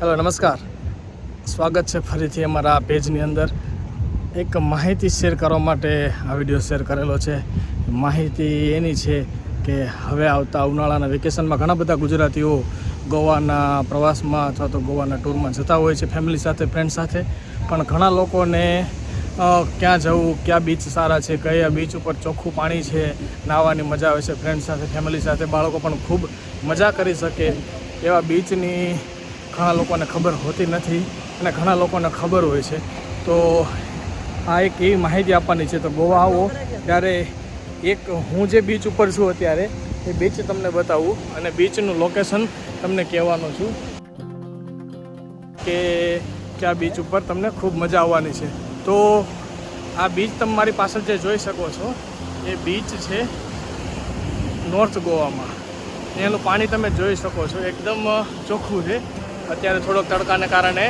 Hello નમસ્કાર, સ્વાગત છે ફરીથી અમારા પેજની અંદર. એક માહિતી શેર કરવા માટે આ વિડીયો શેર કરેલો છે. માહિતી એની છે કે હવે આવતા ઉનાળાના વેકેશનમાં ઘણા બધા ગુજરાતીઓ ગોવાના પ્રવાસમાં અથવા તો ગોવાના ટૂરમાં જતા હોય છે ફેમિલી સાથે, ફ્રેન્ડ સાથે. પણ ઘણા લોકોને ક્યાં જવું, કયા બીચ સારા છે, કયા બીચ ઉપર ચોખ્ખું પાણી છે, નાહવાની મજા આવે છે ફ્રેન્ડ સાથે, ફેમિલી સાથે, બાળકો પણ ખૂબ મજા કરી શકે એવા બીચની ઘણા લોકોને ખબર હોતી નથી અને ઘણા લોકોને ખબર હોય છે. તો આ એક એવી માહિતી આપવાની છે. તો ગોવા આવો ત્યારે એક હું જે બીચ ઉપર છું અત્યારે એ બીચ તમને બતાવું અને બીચનું લોકેશન તમને કહેવાનું છું કે કયા બીચ ઉપર તમને ખૂબ મજા આવવાની છે. તો આ બીચ તમે મારી પાછળ જે જોઈ શકો છો એ બીચ છે નોર્થ ગોવામાં. એનું પાણી તમે જોઈ શકો છો, એકદમ ચોખ્ખું છે. અત્યારે થોડોક તડકાને કારણે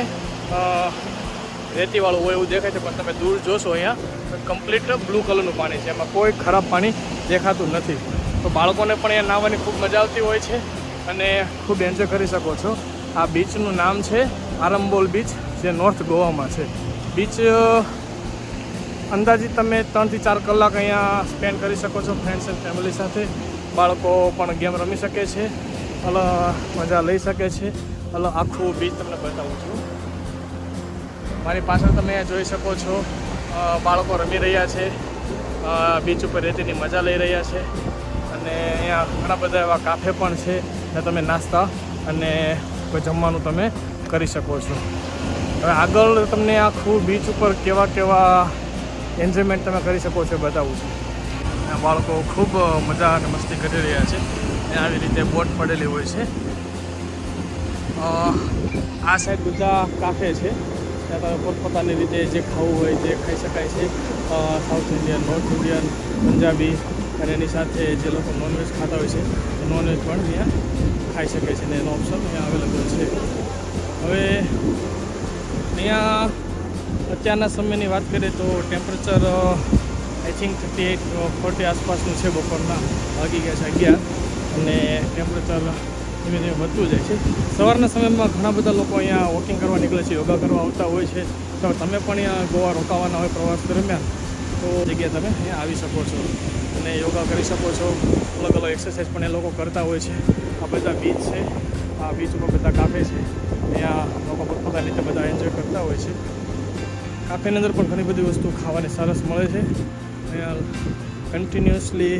રેતીવાળું હોય એવું દેખાય છે, પણ તમે દૂર જોશો અહીંયા કમ્પ્લીટ બ્લુ કલરનું પાણી છે, એમાં કોઈ ખરાબ પાણી દેખાતું નથી. તો બાળકોને પણ અહીંયા નાહવાની ખૂબ મજા આવતી હોય છે અને ખૂબ એન્જોય કરી શકો છો. આ બીચનું નામ છે આરંબોલ બીચ, જે નોર્થ ગોવામાં છે. બીચ અંદાજિત તમે 3 થી 4 કલાક અહીંયા સ્પેન્ડ કરી શકો છો ફ્રેન્ડ્સ એન્ડ ફેમિલી સાથે. બાળકો પણ ગેમ રમી શકે છે, મજા લઈ શકે છે. આખું બીચ તમને બતાવું છું. મારી પાછળ તમે જોઈ શકો છો બાળકો રમી રહ્યા છે, બીચ ઉપર રેતીની મજા લઈ રહ્યા છે. અને અહીંયા ઘણા બધા એવા કાફે પણ છે જ્યાં તમે નાસ્તા અને કોઈ જમવાનું તમે કરી શકો છો. હવે આગળ તમને આખું બીચ ઉપર કેવા એન્જોયમેન્ટ તમે કરી શકો છો બતાવું છું. બાળકો ખૂબ મજા અને મસ્તી કરી રહ્યા છે. આવી રીતે બોટ પડેલી હોય છે. આ સાઈડ બધા કાફે છે, ત્યાં તમે પોતપોતાની રીતે જે ખાવું હોય જે ખાઈ શકાય છે. South Indian, north Indian, Punjabi અને એની સાથે જે લોકો નોનવેજ ખાતા હોય છે નોનવેજ પણ અહીંયા ખાઈ શકે છે ને એનો ઓપ્શન અહીંયા અવેલેબલ છે. હવે અહીંયા અત્યારના સમયની વાત કરીએ તો ટેમ્પરેચર આઈ થિંક 38-40 આસપાસનું છે. બપોરના વાગી ગયા છે 11 અને ટેમ્પરેચર ધીમે ધીમે વધતું જાય છે. સવારના સમયમાં ઘણા બધા લોકો અહીંયા વોકિંગ કરવા નીકળે છે, યોગા કરવા આવતા હોય છે. તો તમે પણ અહીંયા ગોવા રોકાવાના હોય પ્રવાસ દરમિયાન તો જગ્યાએ તમે અહીંયા આવી શકો છો અને યોગા કરી શકો છો. અલગ અલગ એક્સરસાઇઝ પણ એ લોકો કરતા હોય છે. આ બધા બીચ છે, આ બીચ ઉપર બધા કાફે છે, અહીંયા લોકો પોતપોતાની રીતે બધા એન્જોય કરતા હોય છે. કાફેની અંદર પણ ઘણી બધી વસ્તુ ખાવાની સરસ મળે છે. અહીંયા કન્ટિન્યુઅસલી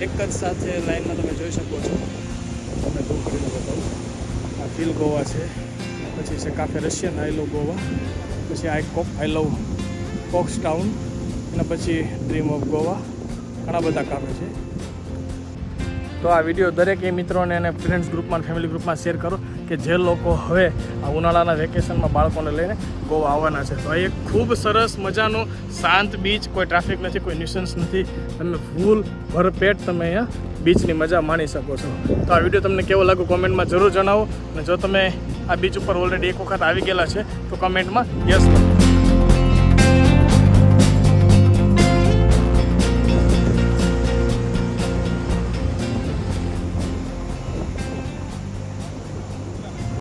એક જ સાથે લાઈનમાં તમે જોઈ શકો છો. તમને દૂર કરીને બતાવું. આ ફીલ ગોવા છે, પછી છે કાફે રશિયન આઈ લવ ગોવા, પછી આઈ લવ કોક્સ ટાઉન અને પછી ડ્રીમ ઓફ ગોવા. ઘણા બધા કાફે છે. તો આ વિડીયો દરેક એ મિત્રોને અને ફ્રેન્ડ્સ ગ્રુપમાં, ફેમિલી ગ્રુપમાં શેર કરો કે જે લોકો હવે આ ઉનાળાના વેકેશનમાં બાળકોને લઈને ગોવા આવવાના છે. તો આ એક ખૂબ સરસ મજાનું શાંત બીચ, કોઈ ટ્રાફિક નથી, કોઈ ન્યુસન્સ નથી. તમે ફૂલ ભરપેટ તમે અહીંયા બીચની મજા માણી શકો છો. તો આ વિડીયો તમને કેવો લાગ્યો કોમેન્ટમાં જરૂર જણાવો. અને જો તમે આ બીચ ઉપર ઓલરેડી એક વખત આવી ગયેલા છે તો કમેન્ટમાં યસ લખો.